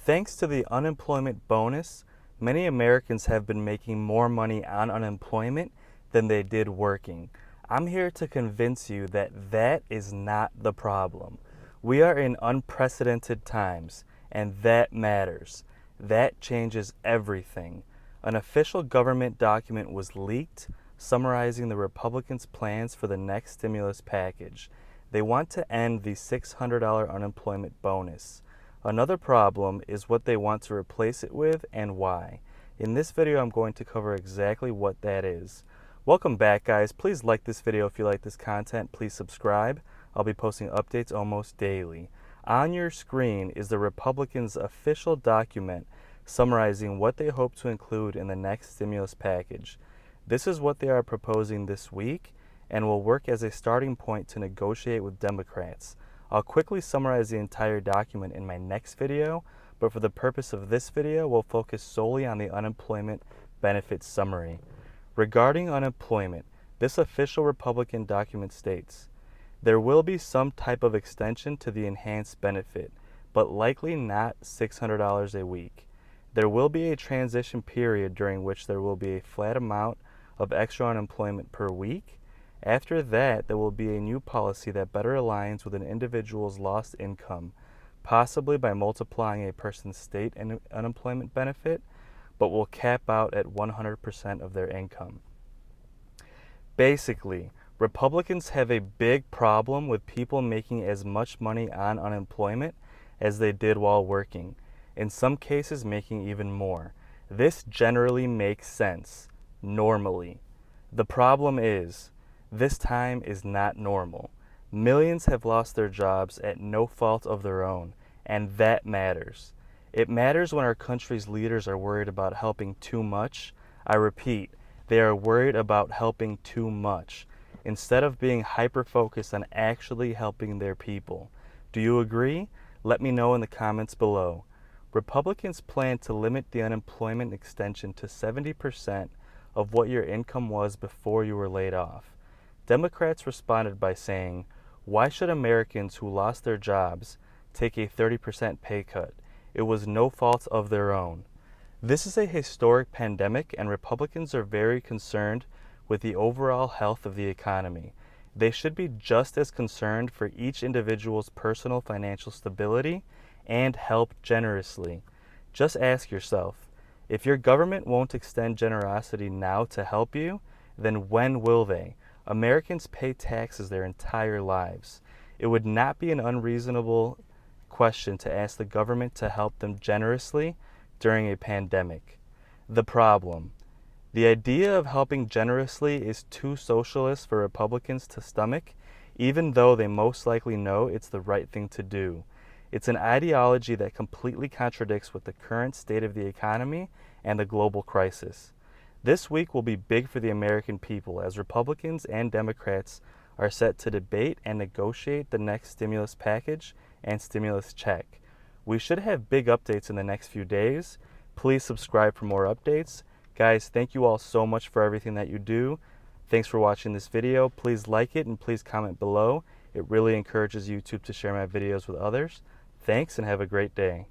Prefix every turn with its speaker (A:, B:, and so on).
A: Thanks to the unemployment bonus, many Americans have been making more money on unemployment than they did working. I'm here to convince you that that is not the problem. We are in unprecedented times, and that matters. That changes everything. An official government document was leaked summarizing the Republicans' plans for the next stimulus package. They want to end the $600 unemployment bonus. Another problem is what they want to replace it with and why. In this video, I'm going to cover exactly what that is. Welcome back, guys. Please like this video if you like this content. Please subscribe. I'll be posting updates almost daily. On your screen is the Republicans' official document summarizing what they hope to include in the next stimulus package. This is what they are proposing this week and will work as a starting point to negotiate with Democrats. I'll quickly summarize the entire document in my next video, but for the purpose of this video, we'll focus solely on the unemployment benefit summary. Regarding unemployment, this official Republican document states, there will be some type of extension to the enhanced benefit, but likely not $600 a week. There will be a transition period during which there will be a flat amount of extra unemployment per week. After that, there will be a new policy that better aligns with an individual's lost income, possibly by multiplying a person's state unemployment benefit, but will cap out at 100% of their income. Basically, Republicans have a big problem with people making as much money on unemployment as they did while working, in some cases making even more. This generally makes sense, normally. The problem is, this time is not normal. Millions have lost their jobs at no fault of their own, and that matters. It matters when our country's leaders are worried about helping too much. I repeat, they are worried about helping too much, instead of being hyper-focused on actually helping their people. Do you agree? Let me know in the comments below. Republicans plan to limit the unemployment extension to 70% of what your income was before you were laid off. Democrats responded by saying, why should Americans who lost their jobs take a 30% pay cut? It was no fault of their own. This is a historic pandemic, and Republicans are very concerned with the overall health of the economy. They should be just as concerned for each individual's personal financial stability and help generously. Just ask yourself, if your government won't extend generosity now to help you, then when will they? Americans pay taxes their entire lives. It would not be an unreasonable question to ask the government to help them generously during a pandemic. The problem. The idea of helping generously is too socialist for Republicans to stomach, even though they most likely know it's the right thing to do. It's an ideology that completely contradicts with the current state of the economy and the global crisis. This week will be big for the American people as Republicans and Democrats are set to debate and negotiate the next stimulus package and stimulus check. We should have big updates in the next few days. Please subscribe for more updates. Guys, thank you all so much for everything that you do. Thanks for watching this video. Please like it and please comment below. It really encourages YouTube to share my videos with others. Thanks and have a great day.